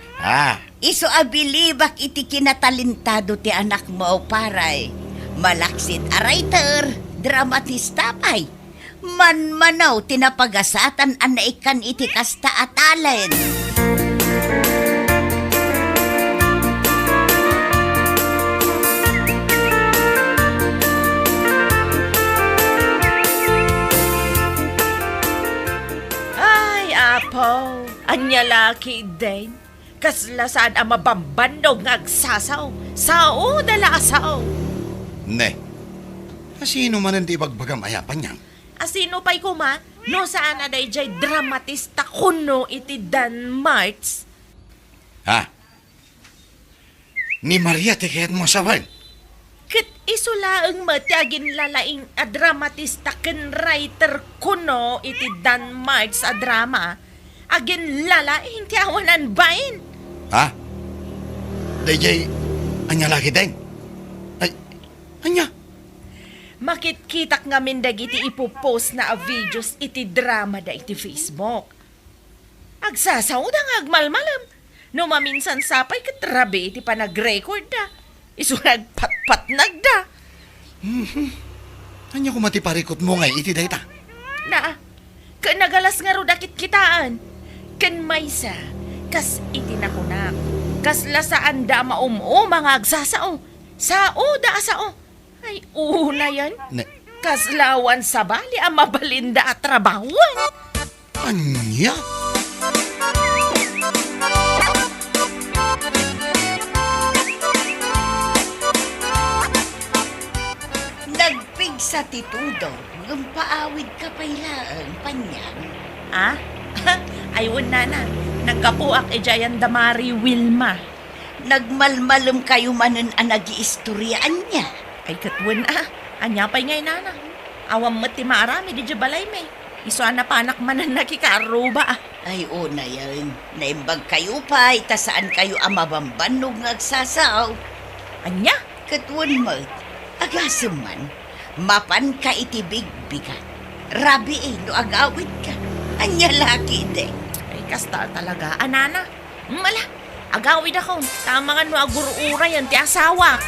Iso abilibak iti kinatalintado ti anak mo paray. Malaksit a writer, dramatista pay. Manmanaw tinapagasatan an naikan iti kasta at talent. Apo, Ania La Ketdin. Kaslasaan ang mabambanog ng agsasaw. Sao dala asaw. Ne, sino man hindi bagbagam ayapan niyang? Asino pa'y kuma? No saan na jay dramatista kuno iti Danmarts? Ni Maria tiket mo sawan. Kat isulaang matiagin lalaing a dramatista ken writer kuno iti Danmarts a drama. Agin lalaing ti awanan bain. DJ, Ania La Ketdin. Ay, Anya. Makitkitak nga min dagiti ipopost na a videos iti drama da iti Facebook. Agsasaw da nga agmalmalam. No maminsan sapay katrabi iti panag-record da. Iso nagpatpat nagda. Anya ko matiparikot mo ngay iti dayta. Nagalas nga ro dakit kitaan. Ken maysa, kas iti nakunak. Kas lasaan da mga agsasao. Sao da asao. Ay, una yan. Ne. Kas lawan sa bali ang mabalinda at trabahuan. Anya? Nagpig sa titudo, gumpaawid ka pailaan, panyang. Ayun na. Nagkapuak ejayan damari Wilma. Nagmalmalum kayo manen ang nag-iistoryaan niya. Ay katwan anya pa'y ngay nana. Awam mo't ti maarami di jabalay may. Iso na panak manan nakikaruba. Ay, una yan. Naimbag kayo pa, itasaan kayo ang mabambanog ng agsasaw. Anya? Katwan mo, agasam man, mapan ka itibig bigat. Rabi no agawid ka. Anya La Ketdin. Ay kasta talaga, anana. Mala, agawid ako. Tama nga no agurura yan ti asawa.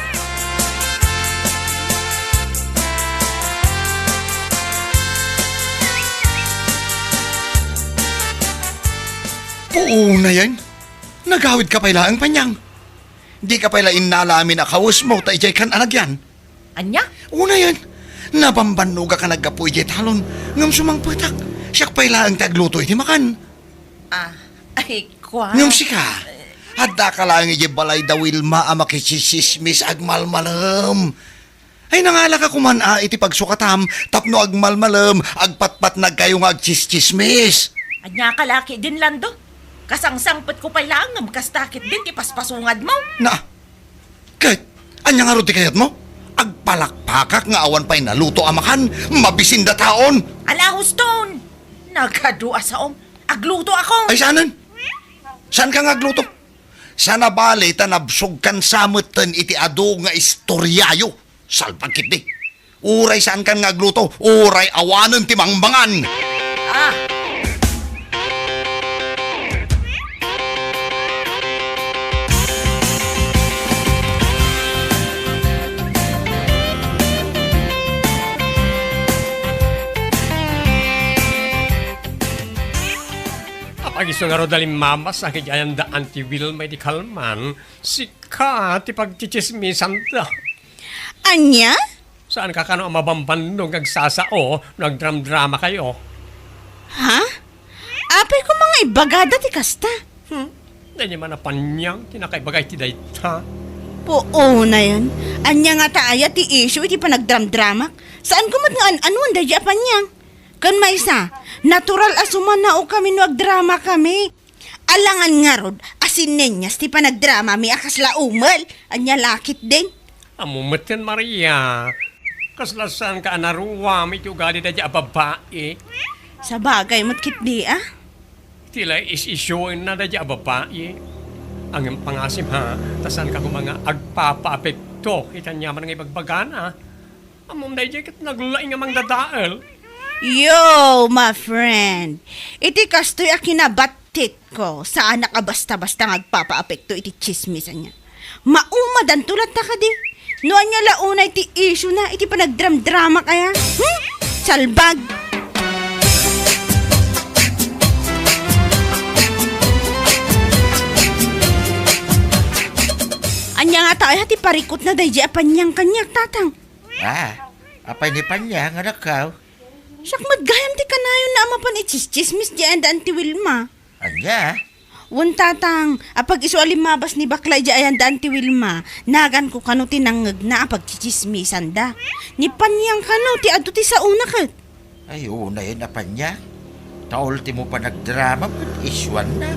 Puuna yan. Nagawid ka pala ang panyang. Di ka pala inalamin na kaus mo ta ijay kan anagyan. Anya? Una yan. Nabambanuga ka naggapo ijay talon. Ngam sumang putak. Siyak pala ang tagluto iti makan. Ay kwa. Ngam sika. Hada ka lang ijay balay da Wilma makichisismis agmalmalam. Ay nangala ka kuman iti pagsukatam. Tapno agmalmalam. Agpatpat nagkayo nga agchischismis. Anya ka La Ketdin lando. Kasangsangpet ko pa'y langam, kastakit din, ipaspasungad mo. Kahit, anya nga ro ti kayat mo? Agpalakpakak nga awan pa'y naluto amakan, mabisinda taon. Alahos ton! Nagkadua saong, agluto ako. Ay, saanan? Saan ka nga agluto? Sana bali tanabsog kan samutan iti ado nga istoryayo. Salpagkit di. Uray saan kan nga agluto, uray awanan ti mangbangan. Pag iso nga ro dalim mamas, ang kajayan da anti-will may di kalman, sika ti pagchichismisan da. Anya? Saan ka kano ang mabambanong agsasao, nagdram-drama kayo? Ha? Apay ko mga ibagada ti kasta. Dahil man na panyang, kinakaibagay ti dayta. Oo na yan. Anya nga taaya ti issue iti panagdram-dramak. Saan kumat nga anuan dahil apanyang? Kan maysa, natural asuman na o kami no agdrama kami. Alangan nga rod, asin nenyas ti panagdrama mi akas la umal. Ania La Ketdin. Amumat yan, Maria. Kaslasan ka anaruwa, may ugali na dyan babae. Sa bagay mo't kitdi Tila is-isyoin na dyan babae. Ang pangasim ha, tasan ka kung mga agpapa-apekto. Itanyaman ng ibagbagana. Amom na dyan kat naglaing amang dadaal. Yo, my friend. Iti kastoy a kinabatit ko. Saan ka basta-basta ngagpapa-apekto iti chismisan niya. Maumadan tulad ta ka di. Noan niya launa iti issue na iti panagdram-drama kaya. Salbag. Anya nga tayo hati parikot na dahi apanyang kanyak tatang. Apay ni Panyang, anak ka. Siyak madgayam ti kanayon na amapan ichis-chismis di anda anti Wilma. Anya? Wan tatang, apag iso alimabas ni bakla di ayan da anti Wilma, nagan ko kano tinangag na apag chichismisan da. Ni Panyang kano ti adto ti sa una kat. Ay, una yun na Panyang. Taulti mo pa nagdrama, but iswan na.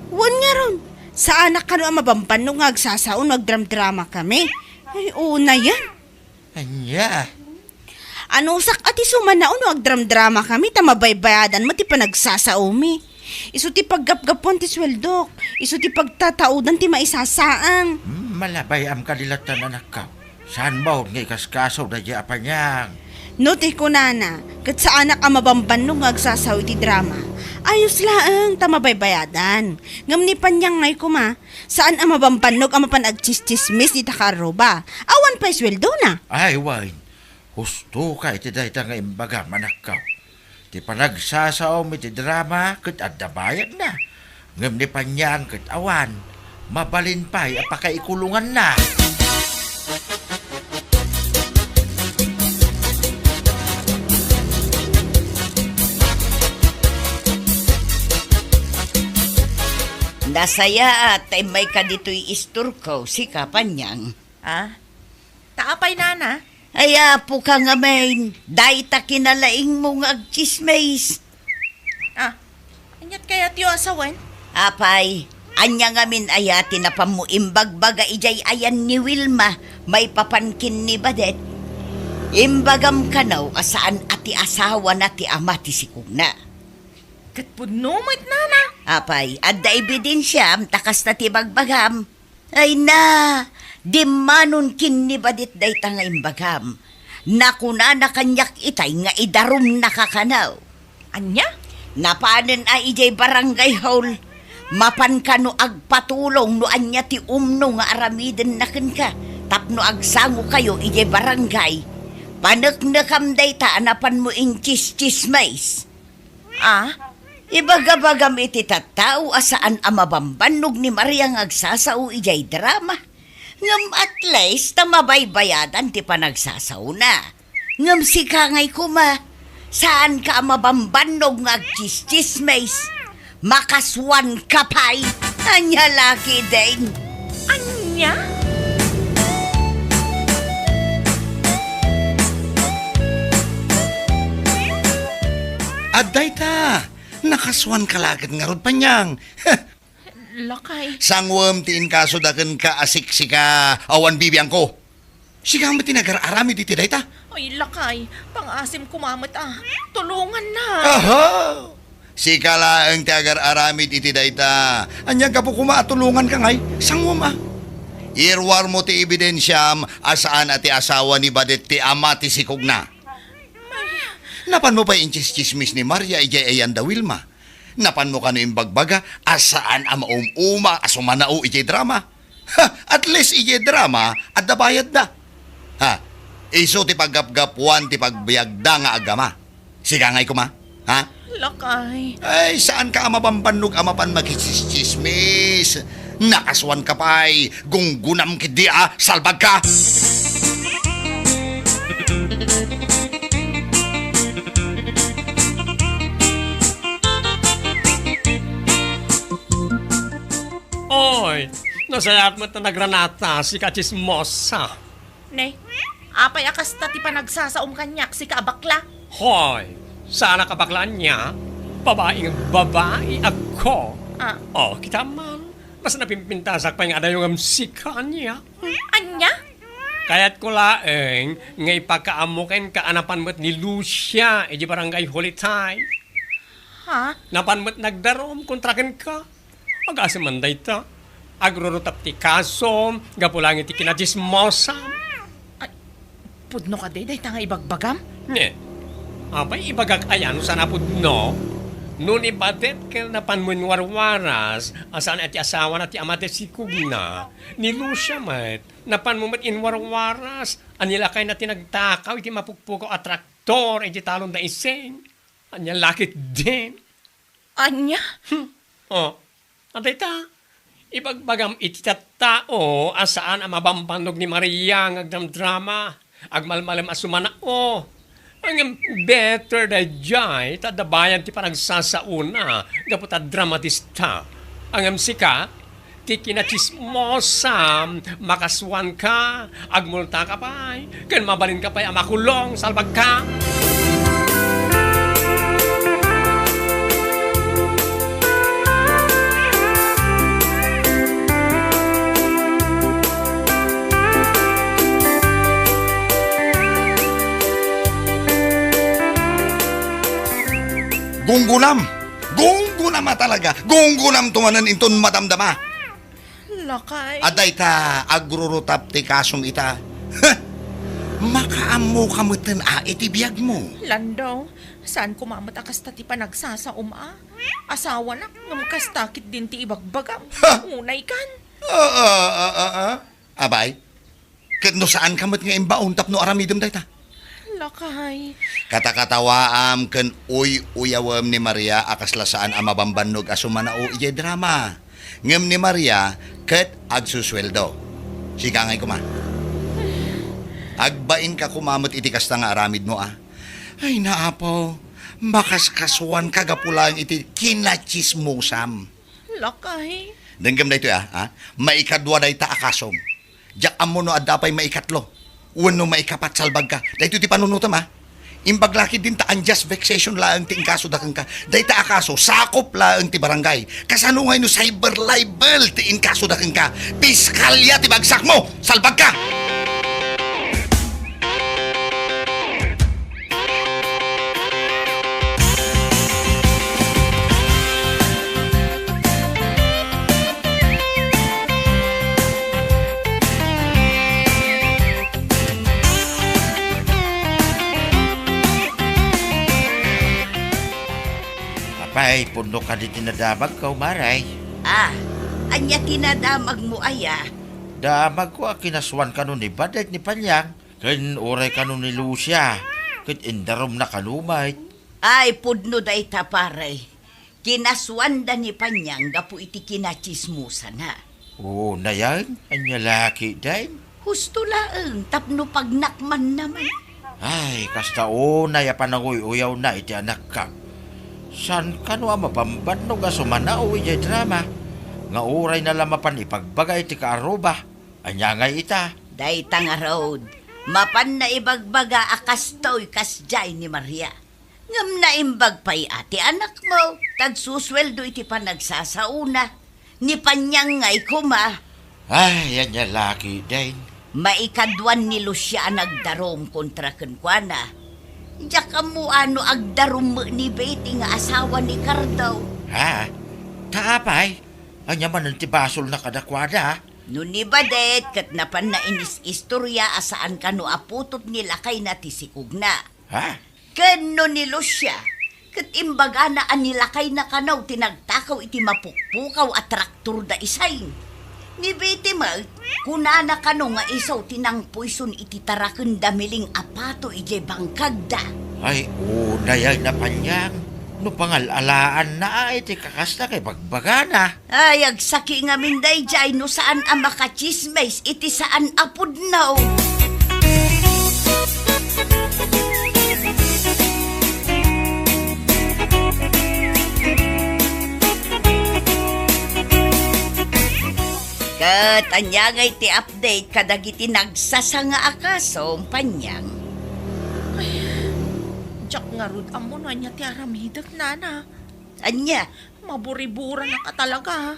Wan nga ron, sa anak kano ang mabampan nung agsasaon nagdram-drama kami. Ay, una yan. Anya? Ano sak ati sumanaon no agdram-drama kami tamabaybayadan mo ti panagsasaumi. Isu ti paggapgapon ti sweldok. Isu ti pagtataudan ti maisasaang. Malabay am kalilatan anak ka. Saan mo ngay kaskaso na di Panyang? No ti kunana, kat sa anak ang mabamban nung agsasaw ti drama. Ayos laang tamabaybayadan. Ngam ni Panyang ngay kuma, saan ang mabamban nung ang mapanagchis-chismis di takaroba. Awan pa sweldo na. Ay, wine. Husto ka iti dahi nga imbaga manak ka. Ti panagsasaom iti drama ket adda bayad na. Ngem ni Panyang ket awan. Mabalin pa'y apakaikulungan na. Nasaya at ay may kadito'y isturko si Kapanyang. Taapay nana. Ay apo ka nga main, dahi ta kinalaing mong agchismays. Anyat kaya tiyo asawan? Apay, anya nga min ayati na pamuimbagbaga ijay ayan ni Wilma, may papankin ni Badet. Imbagam kanaw asaan ati asawa na ti ama ti sikugna. Kat Puno mo't nana. Apay, adda ebidensya am takas na ti bagbagam. Ay na, di manon kin ni Badit day ta nga imbagam. Nakuna na kanyak itay nga idarum nakakanaw. Anya? Napanan ay ijay barangay hall. Mapan ka no agpatulong no anya ti umno nga aramiden na ka. Tapno agsango kayo ijay barangay. Panaknakam day ta anapan mo in chis-chismays. Ibagabagam iti tattao asaan amabambanog ni Maria nga agsasaw ijay drama. Ngam at least tamabaybayadan ti panagsasaw na. Ngam si kangay kuma, saan ka amabambanog nga agchis-chismays? Makaswan ka pa'y, Ania La Ketdin. Anya? Aday ta! Nakaswan ka lagad nga rod Panyang. Lakay. Sangwam tiin kaso daken ka asik sika awan bibiyang ko. Sika mo tinagar-arami di tiday ta. Ay, lakay. Pangasim kumamat Tulungan na. Aha! Sika laeng tiagar-arami di tiday ta. Anya ka po kumatulungan ka ngay. Sangwam Irwar mo ti ebidensyam asaan ati asawa ni Badet ti ama ti sikugna. Napan mo pa yung chismis ni Maria ijay ayan da Wilma. Napan mo kano yung bagbaga asaan ama uma asumanao ijay drama. At least ijay drama at dabayad na. Iso ti paggapgapuan ti pagbayagda nga agama. Siga ngay kuma. Lakay. Ay, saan ka amabambanog amapan magchismis? Nakaswan ka pa'y gunggunam kidi salbag ka. Oy, nasayat mo na nagranata si kachismosa. Ne, apay akas ta ti panagsasaom kanyak si kaabakla. Hoy, sana kabaklaan niya, babaeng babae ako. Kita man. Mas napimpintasak pa yung ada yung amsika niya. Anya? Kaya't ko laeng, ngay pagkaamukin kaanapan mo't ni Lucia, di barangay Holitay. Ha? Napan mo't nagdarom, kontrakin ka. Agasimanday ta. Agrorotap ti kaso, gapulang iti kinajismosam. Pudno ka day nga ibagbagam? Ne, abay ibagak ayan sa napudno. Noon ibadet kel napan mo warwaras, asan ati asawa na ti amate si Kugna. Ni Lucia met, napan mo met inwarwaras, anila kay na tinagtakaw, iti mapukpuko atraktor, iti talon na iseng. Anya lakit din. Anya? Atay ta, ibagbagam iti tattao, asaan ang mabambanog ni Maria ng agdam-drama, agmalmalam asumana ang better da jay, tadabayan ti panagsasauna, gaputa dramatista. Ang sika, ti kinachismosam, makaswan ka, agmulta ka pa'y, kan mabalin ka pa'y amakulong, salbag ka. Gunggunam! Gunggunam talaga! Gunggunam tumanan inton madamdama! Lakay. Aday ta, agrurutap ti kasong ita. Makaamo kamutin iti biyag mo. Landaw, saan kumamat akas ta ti panagsasaum Asawa na, ngamukastakit din ti ibagbagam. Unay kan. Abay, no saan kamot nga imbaon tapno aramidom day ta? Lakay. Katakatawaam ken uyawam ni Maria akas lasaan ang mabambannog asumanao ije drama. Ngem ni Maria ket agsusweldo. Sika ngay kuma. Agbain ka kumamot iti kasta nga aramid mo Ay naapo, makaskaswan kagapulang iti kinachismosam. Lakay. Denggam da ito maikadwa da ita akasom. Diyak amo no adapay maikatlo. Uno maikapat salbag ka. Dahito ti panunutam Imbaglaki din ta unjust vexation laang ti inkaso da kang ka. Dahita akaso, sakop laang ti barangay. Kasano ngay no cyber libel ti inkaso da kang ka. Piskalya ti bagsak mo, salbag ka! Pay, puno ka di tinadamag ka, umaray. Anya tinadamag mo Damag ko kinaswan ka nun ni Badet ni Panyang. Ken oray ka nun ni Lucia. Ket indarom na kanumay. Ay, pudno da ita paray. Kinaswanda ni Panyang gapu iti kinachismusa na. Na yan, anya laki din. Husto laeng, tapno pagnakman naman. Ay, kasta ya pananguy-uyaw na iti anak ka. San ka no mapambannog sumanao iti drama? Nga uray na lamapan ipagbagay ti kaaruba. Anya nga ita. Dayta nga road. Mapan na ibagbaga akas to'y kasjay ni Maria. Ngam na imbag pa'y ati anak mo. Tagsusweldo iti panagsasauna. Ni Panyang nga'y kuma. Ay, yan niya laki din. Maikadwan ni Lucia nagdarom kontra kenkwana. Diyak mo agdarom ni Betty nga asawa ni Cardo. Taapay. Anya man ang tibasol na kadakwada. Nuni Badet, kat napan na inis istorya asaan ka no aputot nila kay natisikog na. Kano ni Lucia, kat imbaga na anilakay na kanaw tinagtakaw iti mapukpukaw at traktor da isay. Ni Betty mag, kunana kano nga isaw tinangpoison iti taraken damiling apato ije bangkagda. Ay, nayay na Panyang. No pangalalaan na iti kakasta kay bagbagana. Ay, agsaki nga minday jay no saan ang makachismes iti saan apod now. Kat anyagay ti update kadagiti nagsasanga akasong Panyang. Diyak nga rud amo na niya ti aramidak nana. Anya, Maburibura na ka talaga.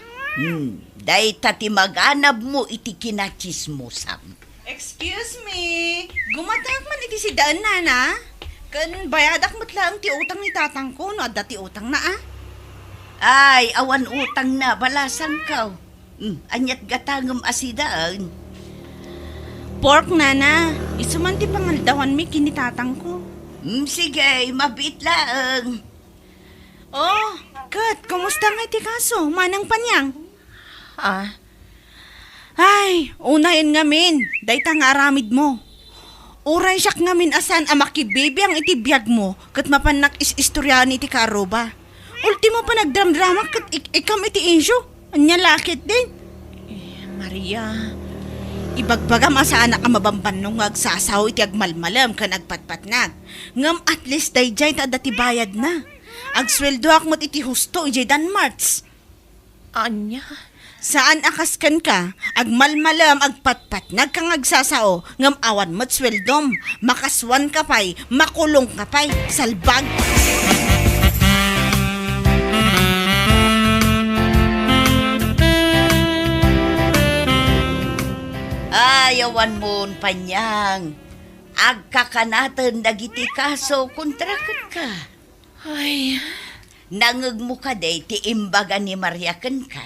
day tati maganab mo iti kinachismusam. Excuse me, gumatak man iti si daan nana. Kan bayadak mo't lang ti utang ni tatang ko, no adda ti utang na ah. Ay, awan utang na, balasang kaw. Anyat gatangam asidaan. Pork nana, isuman ti pangaldawan mi kinitatang ko. Sige, mabit lang. Oh, Kat, kumusta nga iti kaso? Manang panyang? Ay, unayin ngamin, day tang aramid mo. Uray siyak ngamin asan amakibibi ang iti biyag mo, kat mapanak is-istoryahan iti karoba. Ultimo pa nagdram-drama kat ikam iti insyo. Ania La Ketdin. Maria, Ibagbagam asa anak ang mabamban nung agsasaw iti agmalmalam ka nagpatpatnag. Ngam at least day jay ta dati bayad na. Agsweldo akmat iti husto ijay Danmarts. Anya, Saan akaskan ka? Agmalmalam agpatpatnag kang agsasao. Ngam awan mat sweldom. Makaswan ka pa'y, makulong ka pa'y, salbag. Ayawan mon panyang. Agkakanatan dagiti kaso kontrakan ka. ay, Nangag mo ka day ti imbaga ni Maria ken ka.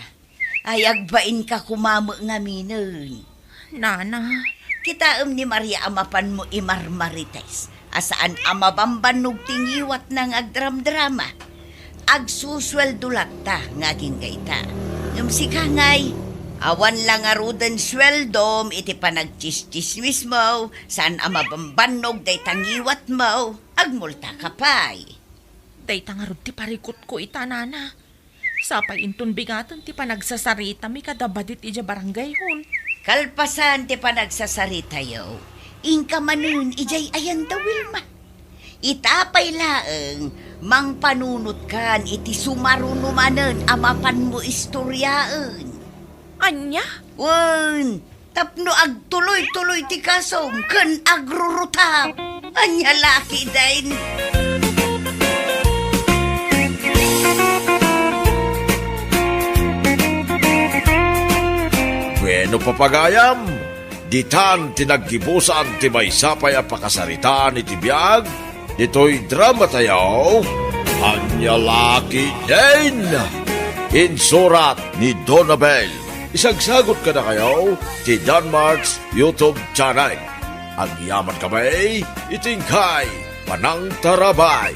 Ay agbain ka kumamo nga minun. nana, Kitaam ni Maria amapan mo imarmarites. Asaan amabambanog tingiwat ng agdram-drama. Agsusweldo lakta nga gingaita. Ngam si kangay, awan lang arudan sweldom iti panagchis-chismis mo. Saan amabambanog day tangiwat mo. Agmulta ka pa'y. day tangarod ti parikot ko ita, nana. Sapay intun bigatan ti panagsasarita mi kadabadit ija barangay hon. Kalpasan ti panagsasarita yo. Ingka manun ijay ayan dawil ma. Itapay laeng mang panunot kan iti sumarunumanen amapan mo istoryaan. Anya? Wen, tapno agtuloy-tuloy ti kasom ken agrurutap. Anya La Ketdin. Bueno papagayam, ditan tinaggibusan ti may sapay a pakasaritaan iti biyag, ito'y drama tayaw, Ania La Ketdin, insurat ni Donabel. Isagsagot ka na kayo ti Danmarts YouTube channel. Ang yaman kamay, itingkay, panang tarabay.